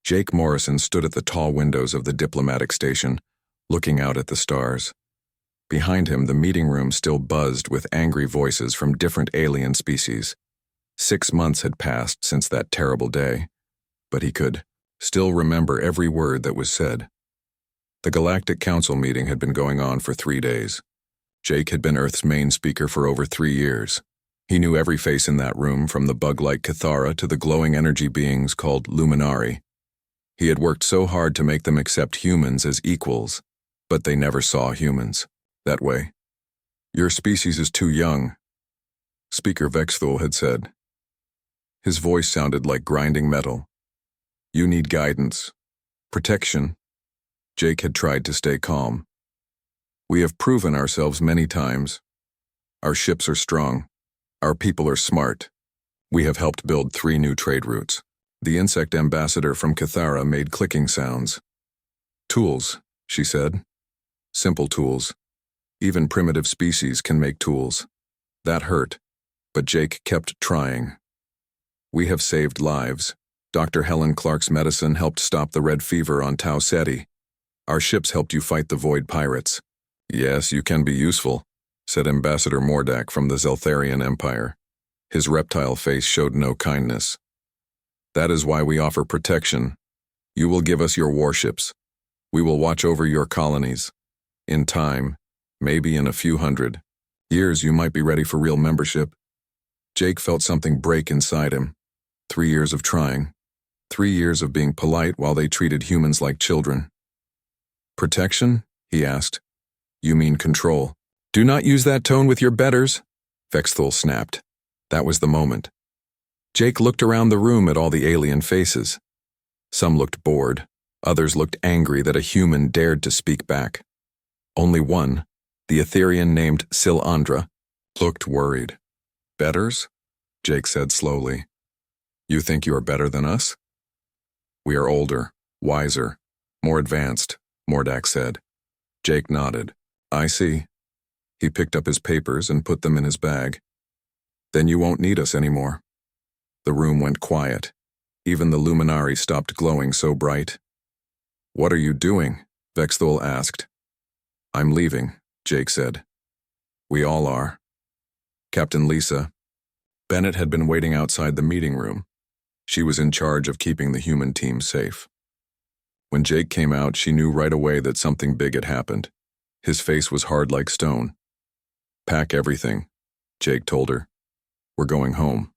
Jake Morrison stood at the tall windows of the diplomatic station, looking out at the stars. Behind him, the meeting room still buzzed with angry voices from different alien species. 6 months had passed since that terrible day, but he could still remember every word that was said. The Galactic Council meeting had been going on for 3 days. Jake had been Earth's main speaker for over 3 years. He knew every face in that room, from the bug-like Cathara to the glowing energy beings called Luminari. He had worked so hard to make them accept humans as equals, but they never saw humans that way. "Your species is too young," Speaker Vexthul had said. His voice sounded like grinding metal. "You need guidance, protection." Jake had tried to stay calm. "We have proven ourselves many times. Our ships are strong. Our people are smart. We have helped build 3 new trade routes." The insect ambassador from Cathara made clicking sounds. "Tools," she said. "Simple tools. Even primitive species can make tools." That hurt, but Jake kept trying. "We have saved lives. Dr. Helen Clark's medicine helped stop the red fever on Tau Ceti. Our ships helped you fight the Void Pirates." "Yes, you can be useful," said Ambassador Mordak from the Zeltharian Empire. His reptile face showed no kindness. "That is why we offer protection. You will give us your warships. We will watch over your colonies. In time, maybe in a few hundred years, you might be ready for real membership." Jake felt something break inside him. 3 years of trying. 3 years of being polite while they treated humans like children. "Protection?" he asked. "You mean control." "Do not use that tone with your betters," Vexthul snapped. That was the moment. Jake looked around the room at all the alien faces. Some looked bored. Others looked angry that a human dared to speak back. Only one, the Etherean named Silandra, looked worried. "Betters?" Jake said slowly. "You think you are better than us?" "We are older, wiser, more advanced," Mordak said. Jake nodded. "I see." He picked up his papers and put them in his bag. "Then you won't need us anymore." The room went quiet. Even the Luminari stopped glowing so bright. "What are you doing?" Vexthul asked. "I'm leaving," Jake said. "We all are." Captain Lisa. Bennett had been waiting outside the meeting room. She was in charge of keeping the human team safe. When Jake came out, she knew right away that something big had happened. His face was hard like stone. "Pack everything," Jake told her. "We're going home."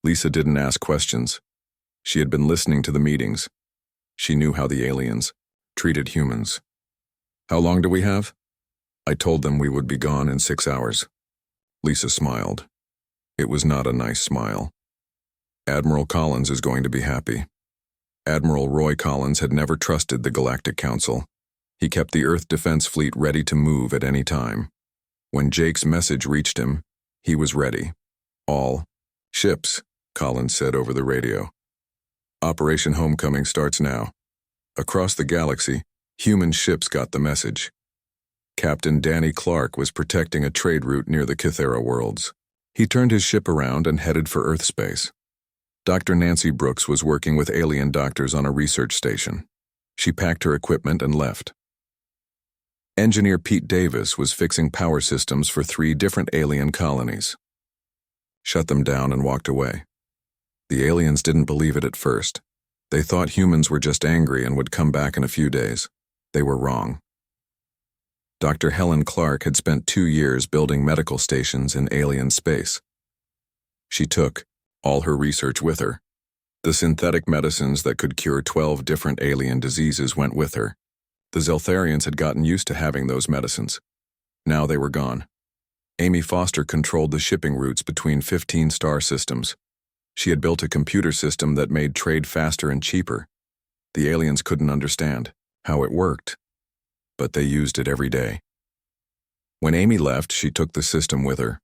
Lisa didn't ask questions. She had been listening to the meetings. She knew how the aliens treated humans. "How long do we have?" "I told them we would be gone in 6 hours." Lisa smiled. It was not a nice smile. "Admiral Collins is going to be happy." Admiral Roy Collins had never trusted the Galactic Council. He kept the Earth Defense Fleet ready to move at any time. When Jake's message reached him, he was ready. "All ships," Collins said over the radio. "Operation Homecoming starts now." Across the galaxy, human ships got the message. Captain Danny Clark was protecting a trade route near the Cathara worlds. He turned his ship around and headed for Earth space. Dr. Nancy Brooks was working with alien doctors on a research station. She packed her equipment and left. Engineer Pete Davis was fixing power systems for 3 different alien colonies. Shut them down and walked away. The aliens didn't believe it at first. They thought humans were just angry and would come back in a few days. They were wrong. Dr. Helen Clark had spent 2 years building medical stations in alien space. She took all her research with her. The synthetic medicines that could cure 12 different alien diseases went with her. The Zeltharians had gotten used to having those medicines. Now they were gone. Amy Foster controlled the shipping routes between 15 star systems. She had built a computer system that made trade faster and cheaper. The aliens couldn't understand how it worked, but they used it every day. When Amy left, she took the system with her.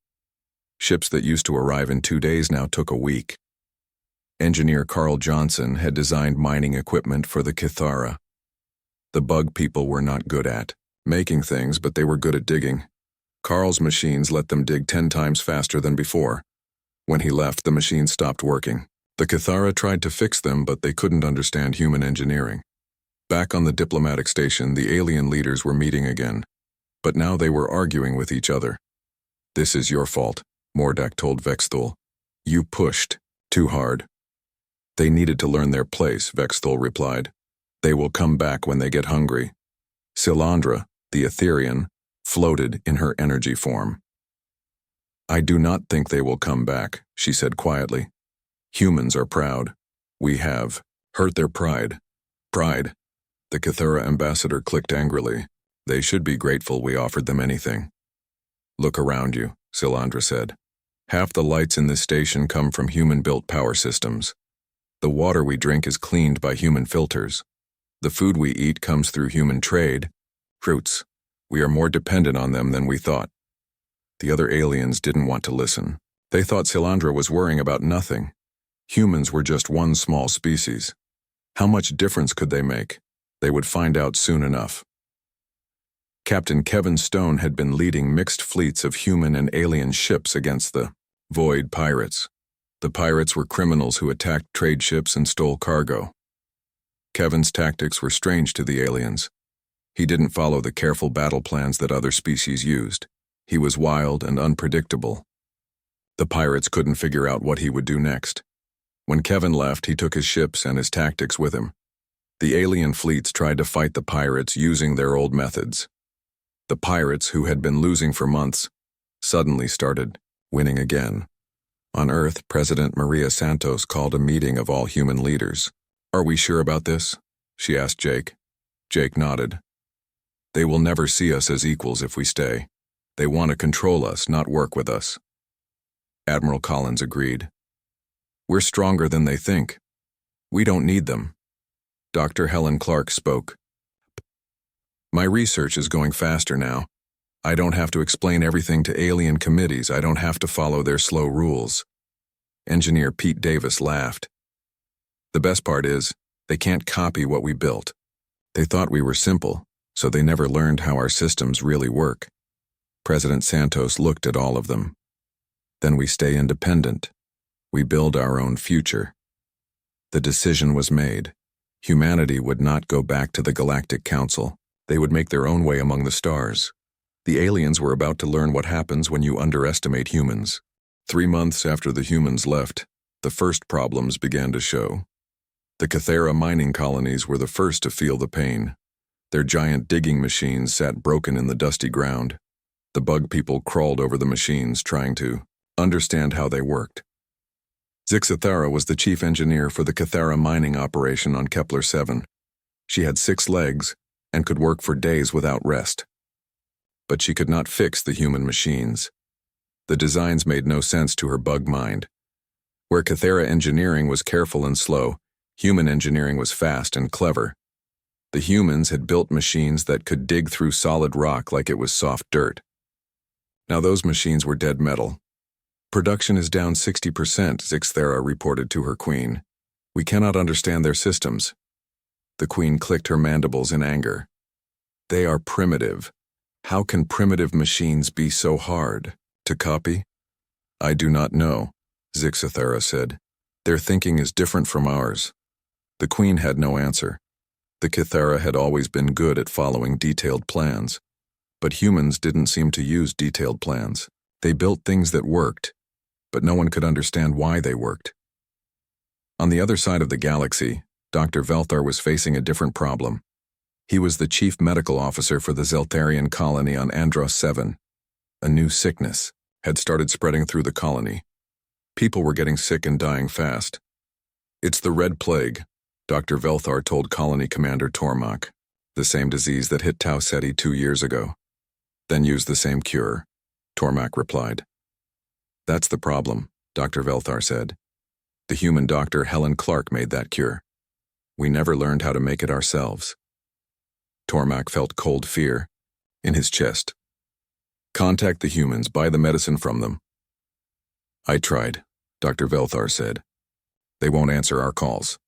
Ships that used to arrive in 2 days now took a week. Engineer Carl Johnson had designed mining equipment for the Cathara. The bug people were not good at making things, but they were good at digging. Carl's machines let them dig 10 times faster than before. When he left, the machines stopped working. The Cathara tried to fix them, but they couldn't understand human engineering. Back on the diplomatic station, the alien leaders were meeting again, but now they were arguing with each other. "This is your fault," Mordak told Vexthul. "You pushed too hard." "They needed to learn their place," Vexthul replied. "They will come back when they get hungry." Silandra, the Etherian, floated in her energy form. "I do not think they will come back," she said quietly. "Humans are proud. We have hurt their pride." "Pride?" The Cathara ambassador clicked angrily. "They should be grateful we offered them anything." "Look around you," Silandra said. "Half the lights in this station come from human-built power systems. The water we drink is cleaned by human filters. The food we eat comes through human trade. Fruits. We are more dependent on them than we thought." The other aliens didn't want to listen. They thought Silandra was worrying about nothing. Humans were just one small species. How much difference could they make? They would find out soon enough. Captain Kevin Stone had been leading mixed fleets of human and alien ships against the Void Pirates. The pirates were criminals who attacked trade ships and stole cargo. Kevin's tactics were strange to the aliens. He didn't follow the careful battle plans that other species used. He was wild and unpredictable. The pirates couldn't figure out what he would do next. When Kevin left, he took his ships and his tactics with him. The alien fleets tried to fight the pirates using their old methods. The pirates, who had been losing for months, suddenly started winning again. On Earth, President Maria Santos called a meeting of all human leaders. "Are we sure about this?" she asked Jake. Jake nodded. "They will never see us as equals if we stay. They want to control us, not work with us." Admiral Collins agreed. "We're stronger than they think. We don't need them." Dr. Helen Clark spoke. "My research is going faster now. I don't have to explain everything to alien committees. I don't have to follow their slow rules." Engineer Pete Davis laughed. "The best part is, they can't copy what we built. They thought we were simple, so they never learned how our systems really work." President Santos looked at all of them. "Then we stay independent. We build our own future." The decision was made. Humanity would not go back to the Galactic Council. They would make their own way among the stars. The aliens were about to learn what happens when you underestimate humans. 3 months after the humans left, the first problems began to show. The Cathara mining colonies were the first to feel the pain. Their giant digging machines sat broken in the dusty ground. The bug people crawled over the machines, trying to understand how they worked. Zixathara was the chief engineer for the Cathara mining operation on Kepler 7. She had 6 legs and could work for days without rest. But she could not fix the human machines. The designs made no sense to her bug mind. Where Cathara engineering was careful and slow, human engineering was fast and clever. The humans had built machines that could dig through solid rock like it was soft dirt. Now those machines were dead metal. "Production is down 60%, Zixathara reported to her queen. "We cannot understand their systems." The queen clicked her mandibles in anger. "They are primitive. How can primitive machines be so hard to copy?" "I do not know," Zixathara said. "Their thinking is different from ours." The queen had no answer. The Cathara had always been good at following detailed plans. But humans didn't seem to use detailed plans. They built things that worked, but no one could understand why they worked. On the other side of the galaxy, Dr. Velthar was facing a different problem. He was the chief medical officer for the Zeltharian colony on Andros 7. A new sickness had started spreading through the colony. People were getting sick and dying fast. "It's the Red Plague," Dr. Velthar told Colony Commander Tormak, "the same disease that hit Tau Ceti 2 years ago." "Then use the same cure," Tormak replied. "That's the problem," Dr. Velthar said. "The human doctor Helen Clark made that cure. We never learned how to make it ourselves." Tormak felt cold fear in his chest. "Contact the humans, buy the medicine from them." "I tried," Dr. Velthar said. "They won't answer our calls."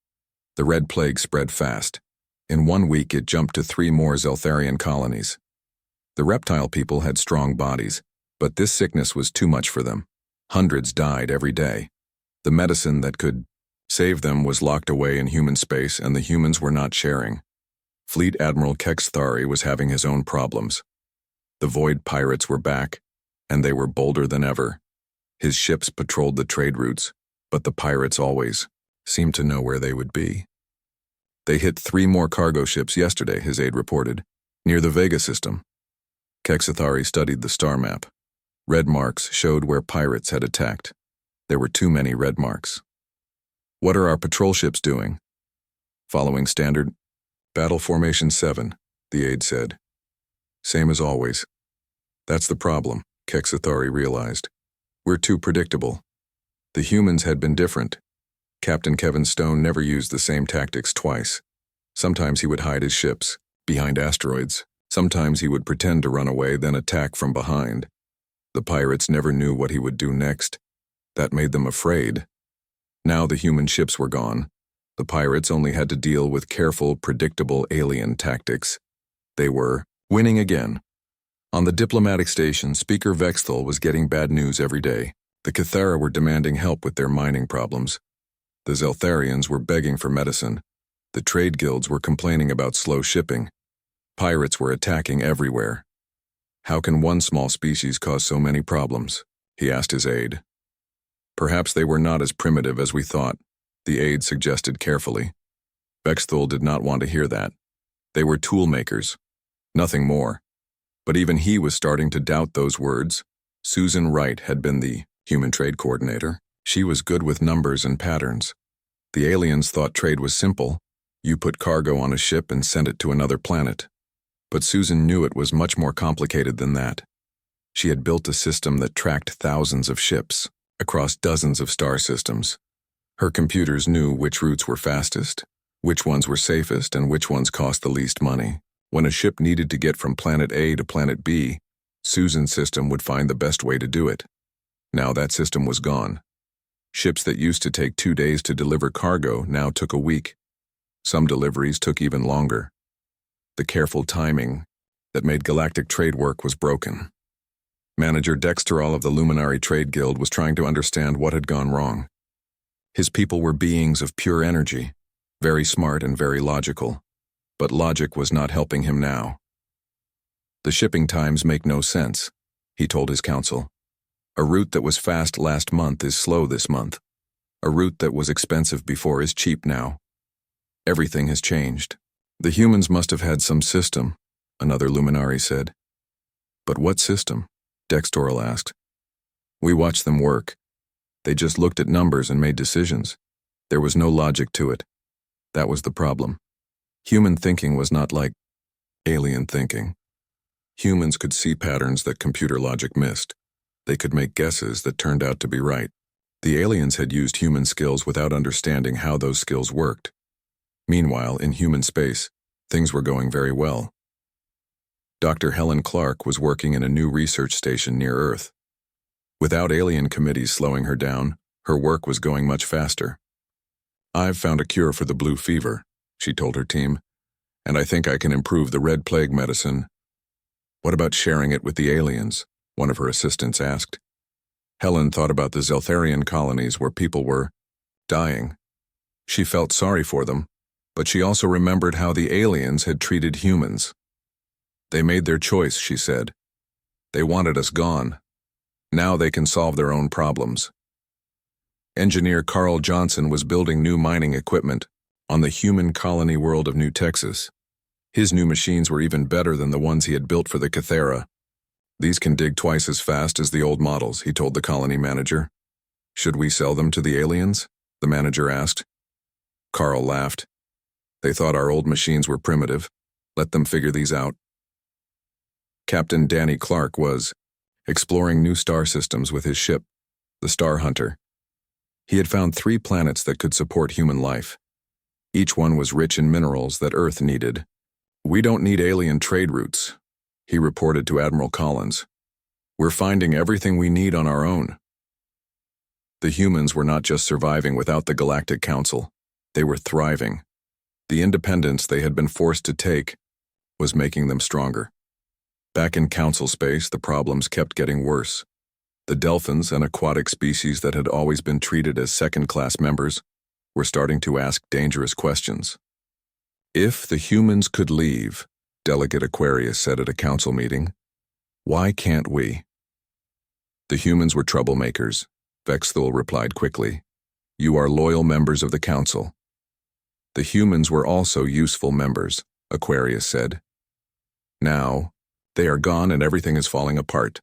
The Red Plague spread fast. In 1 week it jumped to 3 more Zeltharian colonies. The reptile people had strong bodies, but this sickness was too much for them. Hundreds died every day. The medicine that could Save Them was locked away in human space, and the humans were not sharing. Fleet Admiral Kexthari was having his own problems. The Void pirates were back, and they were bolder than ever. His ships patrolled the trade routes, but the pirates always seemed to know where they would be. They hit 3 more cargo ships yesterday, his aide reported, near the Vega system. Kexthari studied the star map. Red marks showed where pirates had attacked. There were too many red marks. What are our patrol ships doing? Following standard battle formation 7, the aide said. Same as always. That's the problem, Kexthari realized. We're too predictable. The humans had been different. Captain Kevin Stone never used the same tactics twice. Sometimes he would hide his ships behind asteroids. Sometimes he would pretend to run away, then attack from behind. The pirates never knew what he would do next. That made them afraid. Now the human ships were gone. The pirates only had to deal with careful, predictable alien tactics. They were winning again. On the diplomatic station, Speaker Vexthal was getting bad news every day. The Cathara were demanding help with their mining problems. The Zeltharians were begging for medicine. The trade guilds were complaining about slow shipping. Pirates were attacking everywhere. How can one small species cause so many problems? He asked his aide. Perhaps they were not as primitive as we thought, the aide suggested carefully. Vexthal did not want to hear that. They were tool makers, nothing more. But even he was starting to doubt those words. Susan Wright had been the human trade coordinator. She was good with numbers and patterns. The aliens thought trade was simple. You put cargo on a ship and send it to another planet. But Susan knew it was much more complicated than that. She had built a system that tracked thousands of ships across dozens of star systems. Her computers knew which routes were fastest, which ones were safest, and which ones cost the least money. When a ship needed to get from planet A to planet B, Susan's system would find the best way to do it. Now that system was gone. Ships that used to take 2 days to deliver cargo now took a week. Some deliveries took even longer. The careful timing that made galactic trade work was broken. Manager Dexterol of the Luminary Trade Guild was trying to understand what had gone wrong. His people were beings of pure energy, very smart and very logical. But logic was not helping him now. The shipping times make no sense, he told his council. A route that was fast last month is slow this month. A route that was expensive before is cheap now. Everything has changed. The humans must have had some system, another luminary said. But what system? Dexterol asked. We watched them work. They just looked at numbers and made decisions. There was no logic to it. That was the problem. Human thinking was not like alien thinking. Humans could see patterns that computer logic missed. They could make guesses that turned out to be right. The aliens had used human skills without understanding how those skills worked. Meanwhile, in human space, things were going very well. Dr. Helen Clark was working in a new research station near Earth. Without alien committees slowing her down, her work was going much faster. I've found a cure for the blue fever, she told her team, and I think I can improve the red plague medicine. What about sharing it with the aliens? One of her assistants asked. Helen thought about the Zeltharian colonies where people were dying. She felt sorry for them, but she also remembered how the aliens had treated humans. They made their choice, she said. They wanted us gone. Now they can solve their own problems. Engineer Carl Johnson was building new mining equipment on the human colony world of New Texas. His new machines were even better than the ones he had built for the Cathara. These can dig twice as fast as the old models, he told the colony manager. Should we sell them to the aliens? The manager asked. Carl laughed. They thought our old machines were primitive. Let them figure these out. Captain Danny Clark was exploring new star systems with his ship, the Star Hunter. He had found 3 planets that could support human life. Each one was rich in minerals that Earth needed. We don't need alien trade routes, he reported to Admiral Collins. We're finding everything we need on our own. The humans were not just surviving without the Galactic Council. They were thriving. The independence they had been forced to take was making them stronger. Back in Council space, the problems kept getting worse. The delphins, an aquatic species that had always been treated as second-class members, were starting to ask dangerous questions. If the humans could leave, Delegate Aquarius said at a council meeting, why can't we? The humans were troublemakers, Vexthul replied quickly. You are loyal members of the council. The humans were also useful members, Aquarius said. Now, they are gone and everything is falling apart.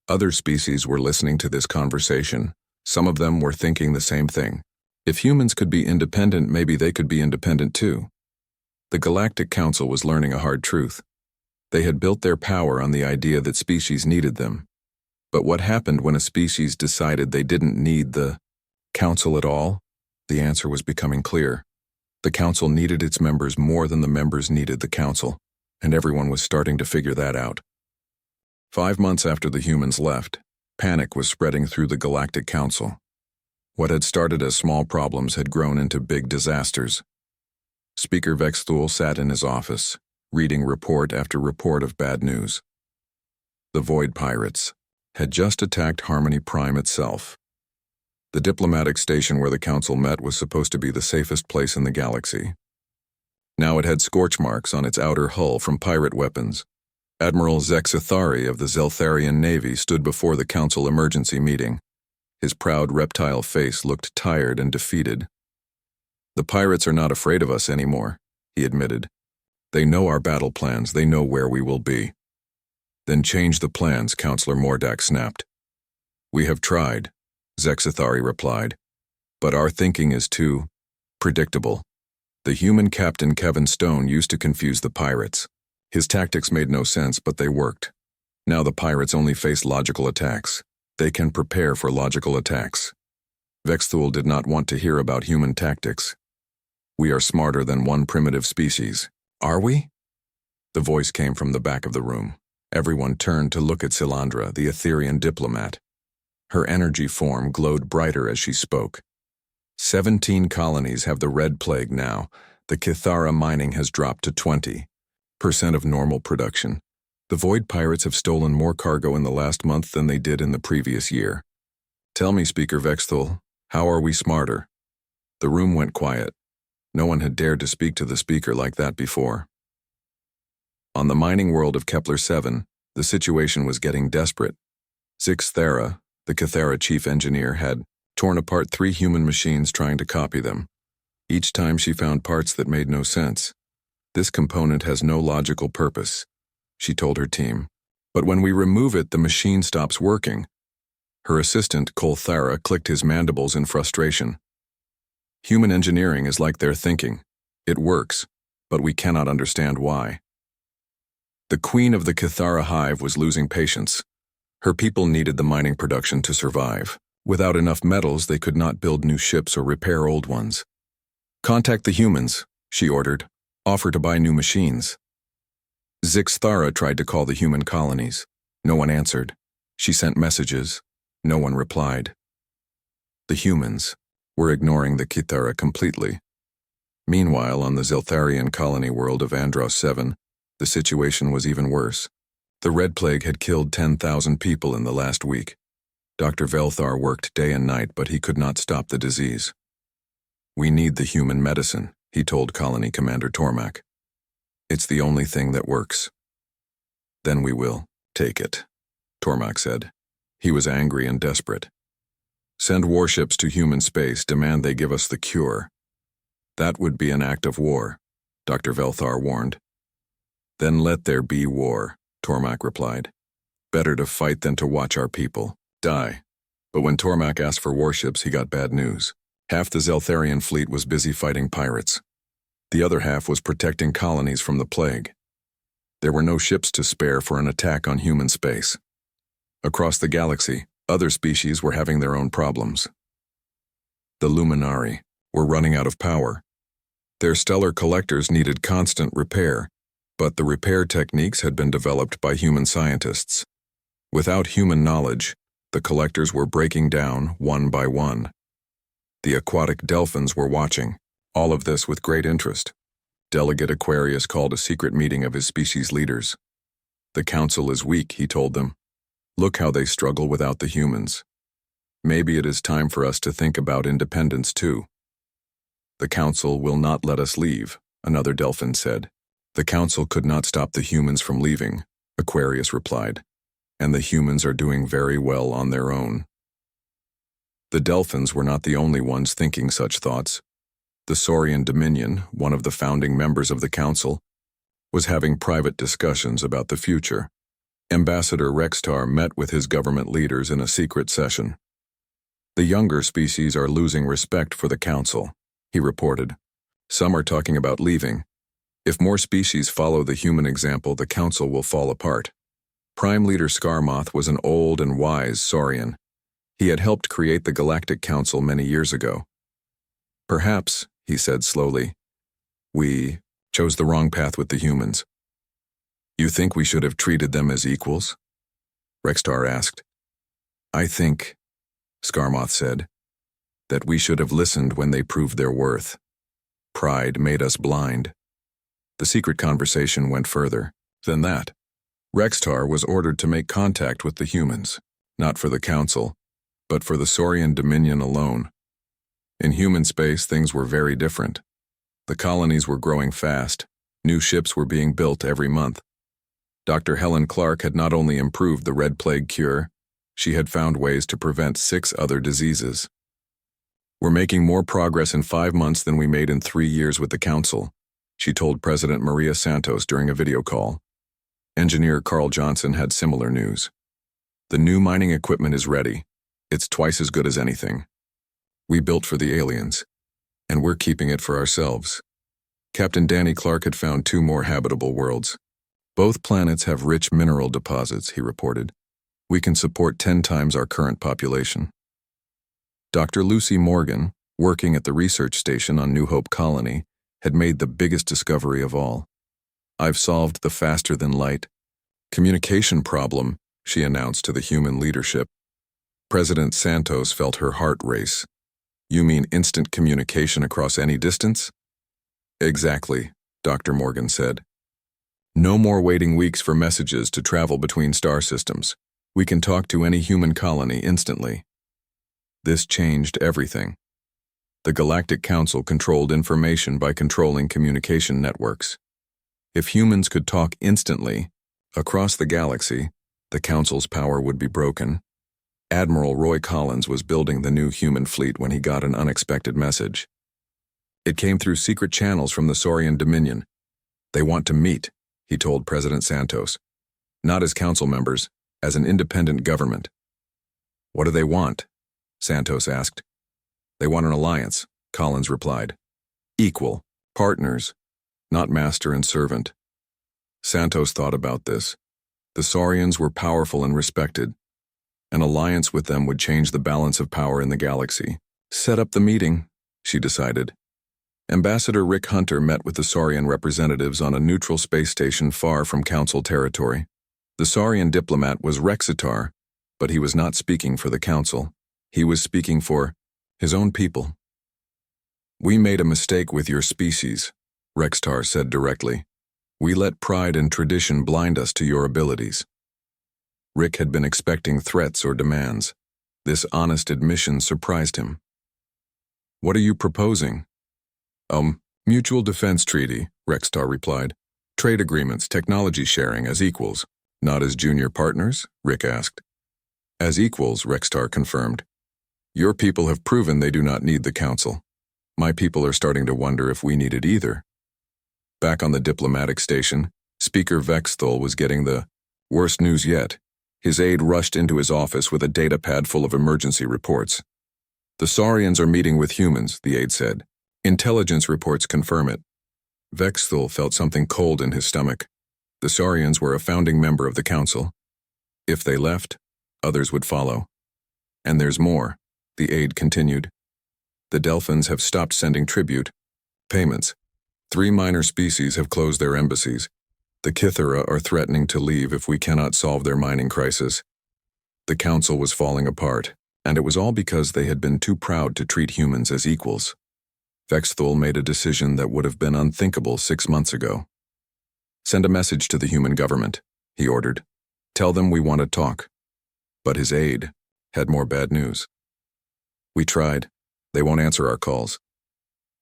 Other species were listening to this conversation. Some of them were thinking the same thing. If humans could be independent, maybe they could be independent too. The Galactic Council was learning a hard truth. They had built their power on the idea that species needed them. But what happened when a species decided they didn't need the council at all? The answer was becoming clear. The council needed its members more than the members needed the council, and everyone was starting to figure that out. 5 months after the humans left, panic was spreading through the Galactic Council. What had started as small problems had grown into big disasters. Speaker Vexthul sat in his office, reading report after report of bad news. The Void Pirates had just attacked Harmony Prime itself. The diplomatic station where the council met was supposed to be the safest place in the galaxy. Now it had scorch marks on its outer hull from pirate weapons. Admiral Zexithari of the Zeltharian Navy stood before the council emergency meeting. His proud reptile face looked tired and defeated. The pirates are not afraid of us anymore, he admitted. They know our battle plans, they know where we will be. Then change the plans, Counselor Mordak snapped. We have tried, Zexithari replied, but our thinking is too predictable. The human Captain Kevin Stone used to confuse the pirates. His tactics made no sense, but they worked. Now the pirates only face logical attacks. They can prepare for logical attacks. Vexthul did not want to hear about human tactics. We are smarter than one primitive species. Are we? The voice came from the back of the room. Everyone turned to look at Silandra, the Etherian diplomat. Her energy form glowed brighter as she spoke. 17 colonies have the Red Plague now. The Kithara mining has dropped to 20% of normal production. The Void Pirates have stolen more cargo in the last month than they did in the previous year. Tell me, Speaker Vexthul, how are we smarter? The room went quiet. No one had dared to speak to the speaker like that before. On the mining world of Kepler-7, the situation was getting desperate. Zixthera, the Kithara chief engineer, had torn apart 3 human machines trying to copy them. Each time she found parts that made no sense. This component has no logical purpose, she told her team. But when we remove it, the machine stops working. Her assistant, Kolthara, clicked his mandibles in frustration. Human engineering is like their thinking. It works, but we cannot understand why. The queen of the Kithara hive was losing patience. Her people needed the mining production to survive. Without enough metals, they could not build new ships or repair old ones. Contact the humans, she ordered. Offer to buy new machines. Zixthara tried to call the human colonies. No one answered. She sent messages. No one replied. The humans were ignoring the Kithara completely. Meanwhile, on the Zeltharian colony world of Andros 7, the situation was even worse. The Red Plague had killed 10,000 people in the last week. Dr. Velthar worked day and night, but he could not stop the disease. We need the human medicine, he told Colony Commander Tormak. It's the only thing that works. Then we will take it, Tormak said. He was angry and desperate. Send warships to human space, demand they give us the cure. That would be an act of war, Dr. Velthar warned. Then let there be war, Tormak replied. Better to fight than to watch our people die. But when Tormak asked for warships, he got bad news. Half the Zeltharian fleet was busy fighting pirates. The other half was protecting colonies from the plague. There were no ships to spare for an attack on human space. Across the galaxy, other species were having their own problems. The Luminari were running out of power. Their stellar collectors needed constant repair, but the repair techniques had been developed by human scientists. Without human knowledge, the collectors were breaking down one by one. The aquatic delphins were watching, all of this with great interest. Delegate Aquarius called a secret meeting of his species leaders. The council is weak, he told them. Look how they struggle without the humans. Maybe it is time for us to think about independence too. "The Council will not let us leave," another Delphin said. "The Council could not stop the humans from leaving," Aquarius replied, "and the humans are doing very well on their own." The Delphins were not the only ones thinking such thoughts. The Saurian Dominion, one of the founding members of the Council, was having private discussions about the future. Ambassador Rextar met with his government leaders in a secret session. "The younger species are losing respect for the Council," he reported. "Some are talking about leaving. If more species follow the human example, the Council will fall apart." Prime Leader Skarmoth was an old and wise Saurian. He had helped create the Galactic Council many years ago. "Perhaps," he said slowly, "we chose the wrong path with the humans." "You think we should have treated them as equals?" Rextar asked. "I think," Skarmoth said, "that we should have listened when they proved their worth. Pride made us blind." The secret conversation went further than that. Rextar was ordered to make contact with the humans, not for the Council, but for the Saurian Dominion alone. In human space, things were very different. The colonies were growing fast. New ships were being built every month. Dr. Helen Clark had not only improved the Red Plague cure, she had found ways to prevent 6 other diseases. "We're making more progress in 5 months than we made in 3 years with the Council," she told President Maria Santos during a video call. Engineer Carl Johnson had similar news. "The new mining equipment is ready. It's twice as good as anything. We built for the aliens, and we're keeping it for ourselves." Captain Danny Clark had found 2 more habitable worlds. "Both planets have rich mineral deposits," he reported. "We can support 10 times our current population." Dr. Lucy Morgan, working at the research station on New Hope Colony, had made the biggest discovery of all. "I've solved the faster-than-light communication problem," she announced to the human leadership. President Santos felt her heart race. "You mean instant communication across any distance?" "Exactly," Dr. Morgan said. "No more waiting weeks for messages to travel between star systems. We can talk to any human colony instantly." This changed everything. The Galactic Council controlled information by controlling communication networks. If humans could talk instantly, across the galaxy, the Council's power would be broken. Admiral Roy Collins was building the new human fleet when he got an unexpected message. It came through secret channels from the Saurian Dominion. "They want to meet," he told President Santos. "Not as council members, as an independent government." "What do they want?" Santos asked. "They want an alliance," Collins replied. "Equal, partners, not master and servant." Santos thought about this. The Saurians were powerful and respected. An alliance with them would change the balance of power in the galaxy. "Set up the meeting," she decided. Ambassador Rick Hunter met with the Saurian representatives on a neutral space station far from Council territory. The Saurian diplomat was Rexitar, but he was not speaking for the Council. He was speaking for his own people. "We made a mistake with your species," Rextar said directly. "We let pride and tradition blind us to your abilities." Rick had been expecting threats or demands. This honest admission surprised him. "What are you proposing?" Mutual defense treaty," Rextar replied. "Trade agreements, technology sharing as equals." "Not as junior partners?" Rick asked. "As equals," Rextar confirmed. "Your people have proven they do not need the Council. My people are starting to wonder if we need it either." Back on the diplomatic station, Speaker Vexthul was getting the worst news yet. His aide rushed into his office with a data pad full of emergency reports. "The Saurians are meeting with humans," the aide said. "Intelligence reports confirm it." Vexthul felt something cold in his stomach. The Saurians were a founding member of the Council. If they left, others would follow. "And there's more," the aide continued. "The Delphins have stopped sending tribute payments. 3 minor species have closed their embassies. The Kithera are threatening to leave if we cannot solve their mining crisis." The Council was falling apart, and it was all because they had been too proud to treat humans as equals. Vexthul made a decision that would have been unthinkable 6 months ago. "Send a message to the human government," he ordered. "Tell them we want to talk." But his aide had more bad news. "We tried. They won't answer our calls."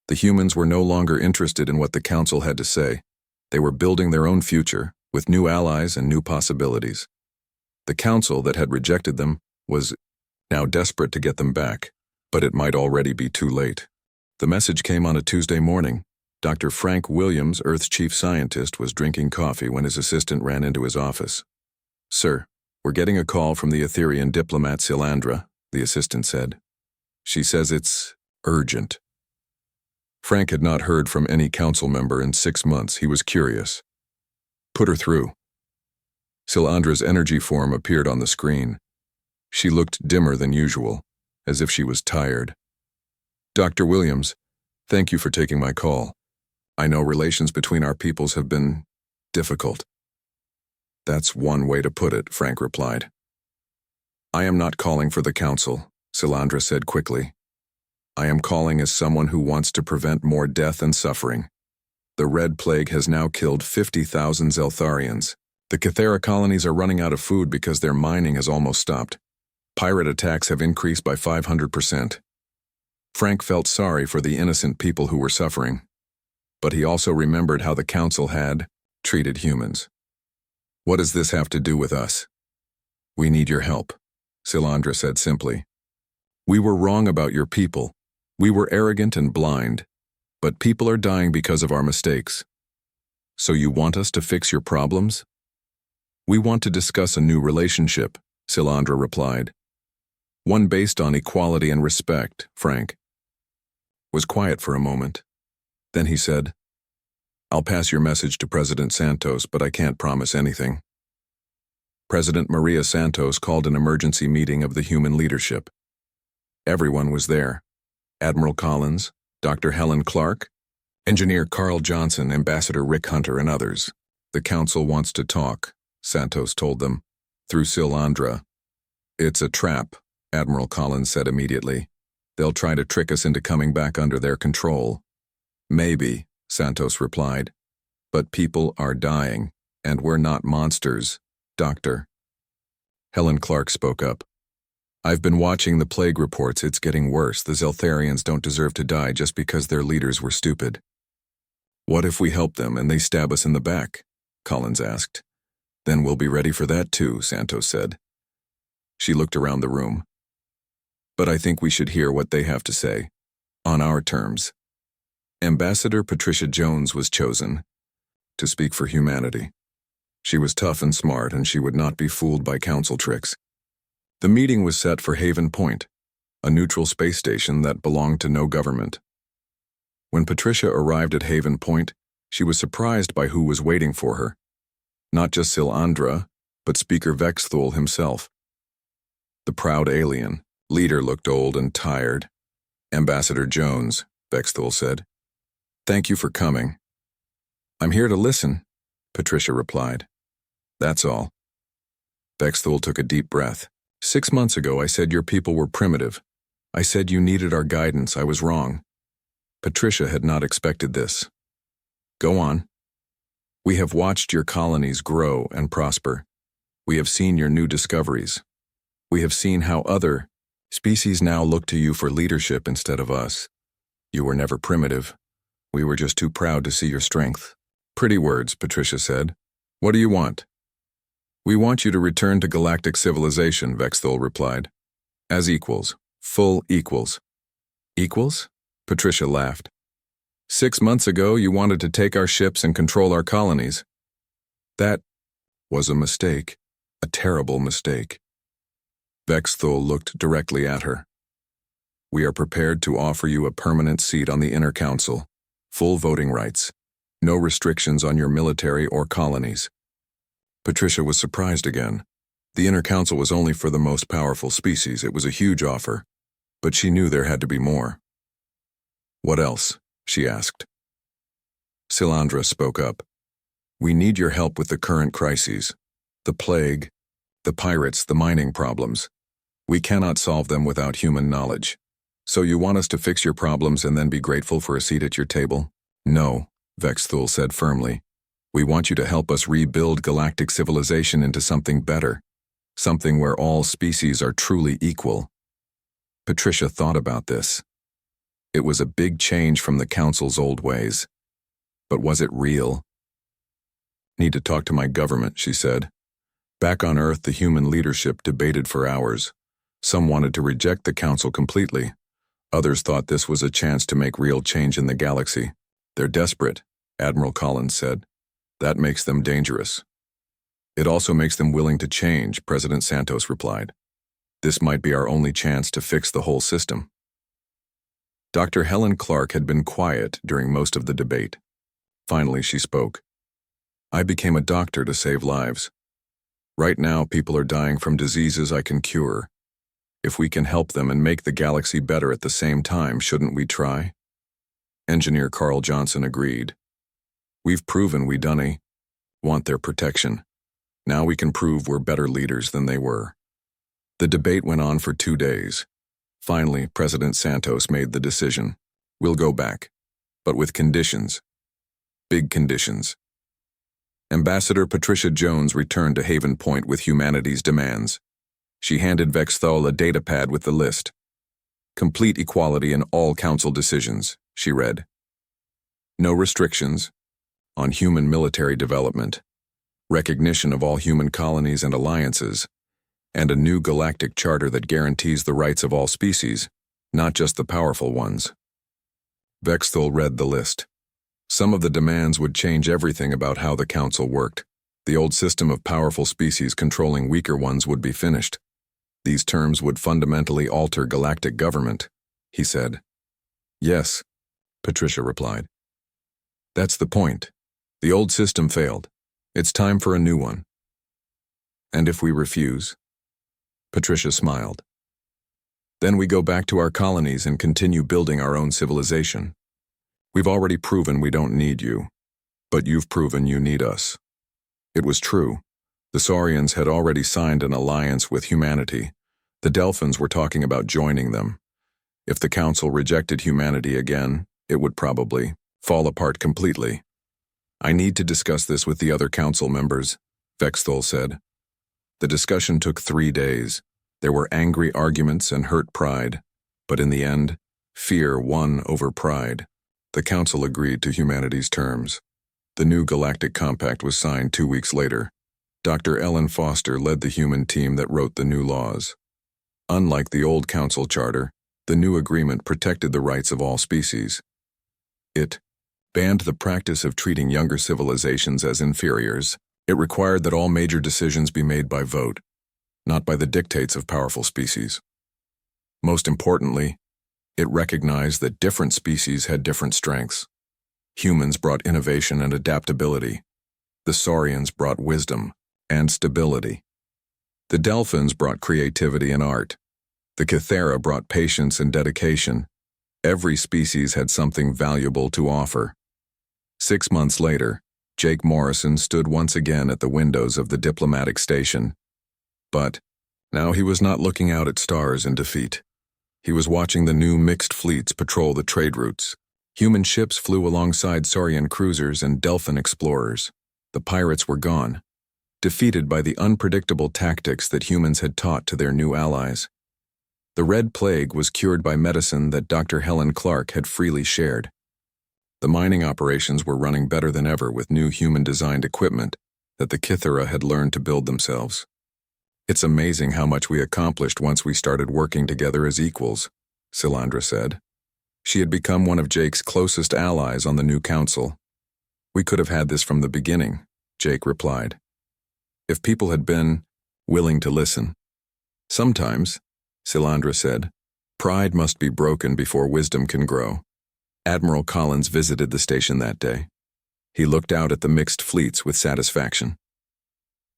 The humans were no longer interested in what the council had to say. They were building their own future, with new allies and new possibilities. The council that had rejected them was now desperate to get them back, but it might already be too late. The message came on a Tuesday morning. Dr. Frank Williams, Earth's chief scientist, was drinking coffee when his assistant ran into his office. "Sir, we're getting a call from the Etherian diplomat Silandra," the assistant said. "She says it's urgent." Frank had not heard from any council member in 6 months. He was curious. "Put her through." Silandra's energy form appeared on the screen. She looked dimmer than usual, as if she was tired. "Dr. Williams, thank you for taking my call. I know relations between our peoples have been difficult." "That's one way to put it," Frank replied. "I am not calling for the council," Silandra said quickly. "I am calling as someone who wants to prevent more death and suffering. The Red Plague has now killed 50,000 Zeltharians. The Cathera colonies are running out of food because their mining has almost stopped. Pirate attacks have increased by 500%. Frank felt sorry for the innocent people who were suffering, but he also remembered how the council had treated humans. "What does this have to do with us?" "We need your help," Silandra said simply. "We were wrong about your people. We were arrogant and blind, but people are dying because of our mistakes. So you want us to fix your problems?" "We want to discuss a new relationship," Silandra replied. "One based on equality and respect." Frank was quiet for a moment. Then he said, "I'll pass your message to President Santos, but I can't promise anything." President Maria Santos called an emergency meeting of the human leadership. Everyone was there. Admiral Collins, Dr. Helen Clark, Engineer Carl Johnson, Ambassador Rick Hunter, and others. "The council wants to talk," Santos told them, through Silandra. "It's a trap," Admiral Collins said immediately. "They'll try to trick us into coming back under their control." "Maybe," Santos replied. "But people are dying, and we're not monsters, Doctor." Helen Clark spoke up. "I've been watching the plague reports. It's getting worse. The Zeltharians don't deserve to die just because their leaders were stupid." "What if we help them and they stab us in the back?" Collins asked. "Then we'll be ready for that too," Santos said. She looked around the room. "But I think we should hear what they have to say. On our terms." Ambassador Patricia Jones was chosen to speak for humanity. She was tough and smart, and she would not be fooled by council tricks. The meeting was set for Haven Point, a neutral space station that belonged to no government. When Patricia arrived at Haven Point, she was surprised by who was waiting for her. Not just Silandra, but Speaker Vexthul himself. The proud alien leader looked old and tired. "Ambassador Jones," Vexthul said, "thank you for coming." "I'm here to listen," Patricia replied. "That's all." Vexthul took a deep breath. "6 months ago I said your people were primitive. I said you needed our guidance. I was wrong." Patricia had not expected this. "Go on." "We have watched your colonies grow and prosper. We have seen your new discoveries. We have seen how other species now look to you for leadership instead of us. You were never primitive. We were just too proud to see your strength." "Pretty words," Patricia said. "What do you want?" "We want you to return to galactic civilization," Vexthul replied. "As equals. Full equals." "Equals?" Patricia laughed. 6 months ago you wanted to take our ships and control our colonies. That was a mistake. A terrible mistake. Vexthul looked directly at her. "We are prepared to offer you a permanent seat on the Inner Council. Full voting rights. No restrictions on your military or colonies." Patricia was surprised again. The Inner Council was only for the most powerful species. It was a huge offer, but she knew there had to be more. "What else?" she asked. Silandra spoke up. "We need your help with the current crises. The plague, the pirates, the mining problems. We cannot solve them without human knowledge. So you want us to fix your problems and then be grateful for a seat at your table?" "No," Vexthul said firmly. "We want you to help us rebuild galactic civilization into something better. Something where all species are truly equal." Patricia thought about this. It was a big change from the Council's old ways. But was it real? "Need to talk to my government," she said. Back on Earth, the human leadership debated for hours. Some wanted to reject the Council completely. Others thought this was a chance to make real change in the galaxy. "They're desperate," Admiral Collins said. "That makes them dangerous." "It also makes them willing to change," President Santos replied. "This might be our only chance to fix the whole system." Dr. Helen Clark had been quiet during most of the debate. Finally, she spoke. "I became a doctor to save lives. Right now, people are dying from diseases I can cure. If we can help them and make the galaxy better at the same time, shouldn't we try?" Engineer Carl Johnson agreed. "We've proven we want their protection. Now we can prove we're better leaders than they were." The debate went on for 2 days. Finally, President Santos made the decision. "We'll go back, but with conditions. Big conditions." Ambassador Patricia Jones returned to Haven Point with humanity's demands. She handed Vexthal a datapad with the list. "Complete equality in all council decisions," she read. "No restrictions on human military development, recognition of all human colonies and alliances, and a new galactic charter that guarantees the rights of all species, not just the powerful ones." Vexthal read the list. Some of the demands would change everything about how the council worked. The old system of powerful species controlling weaker ones would be finished. These terms would fundamentally alter galactic government, he said. "Yes," Patricia replied. "That's the point. The old system failed. It's time for a new one." "And if we refuse?" Patricia smiled. "Then we go back to our colonies and continue building our own civilization. We've already proven we don't need you, but you've proven you need us." It was true. The Saurians had already signed an alliance with humanity. The Delphins were talking about joining them. If the Council rejected humanity again, it would probably fall apart completely. "I need to discuss this with the other Council members," Vexthal said. The discussion took 3 days. There were angry arguments and hurt pride, but in the end, fear won over pride. The Council agreed to humanity's terms. The new Galactic Compact was signed 2 weeks later. Dr. Ellen Foster led the human team that wrote the new laws. Unlike the old Council Charter, the new agreement protected the rights of all species. It banned the practice of treating younger civilizations as inferiors. It required that all major decisions be made by vote, not by the dictates of powerful species. Most importantly, it recognized that different species had different strengths. Humans brought innovation and adaptability. The Saurians brought wisdom and stability. The Delphins brought creativity and art. The Kythera brought patience and dedication. Every species had something valuable to offer. 6 months later, Jake Morrison stood once again at the windows of the diplomatic station. But now he was not looking out at stars in defeat. He was watching the new mixed fleets patrol the trade routes. Human ships flew alongside Saurian cruisers and Delphin explorers. The pirates were gone, defeated by the unpredictable tactics that humans had taught to their new allies. The Red Plague was cured by medicine that Dr. Helen Clark had freely shared. The mining operations were running better than ever with new human-designed equipment that the Kythera had learned to build themselves. "It's amazing how much we accomplished once we started working together as equals," Silandra said. She had become one of Jake's closest allies on the new council. "We could have had this from the beginning," Jake replied. "If people had been willing to listen." "Sometimes," Silandra said, "pride must be broken before wisdom can grow." Admiral Collins visited the station that day. He looked out at the mixed fleets with satisfaction.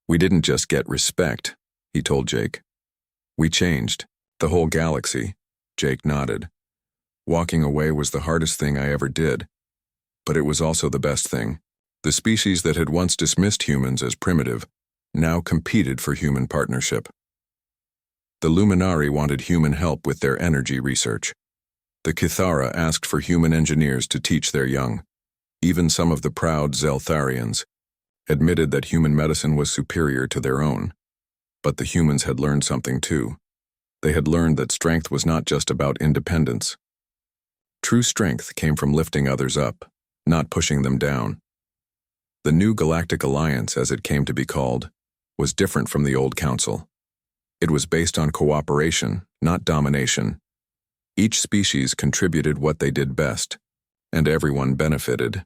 "We didn't just get respect," he told Jake. "We changed the whole galaxy." Jake nodded. "Walking away was the hardest thing I ever did, but it was also the best thing. The species that had once dismissed humans as primitive now competed for human partnership. The Luminari wanted human help with their energy research. The Kythera asked for human engineers to teach their young. Even some of the proud Zeltharians admitted that human medicine was superior to their own. But the humans had learned something too. They had learned that strength was not just about independence. True strength came from lifting others up, not pushing them down. The new Galactic Alliance, as it came to be called, was different from the old Council. It was based on cooperation, not domination. Each species contributed what they did best, and everyone benefited.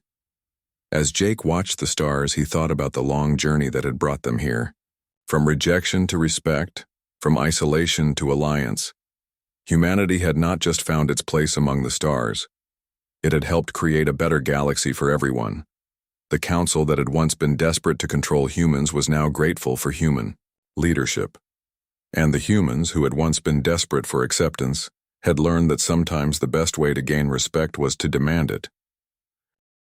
As Jake watched the stars, he thought about the long journey that had brought them here. From rejection to respect, from isolation to alliance. Humanity had not just found its place among the stars. It had helped create a better galaxy for everyone. The Council that had once been desperate to control humans was now grateful for human leadership. And the humans, who had once been desperate for acceptance, had learned that sometimes the best way to gain respect was to demand it.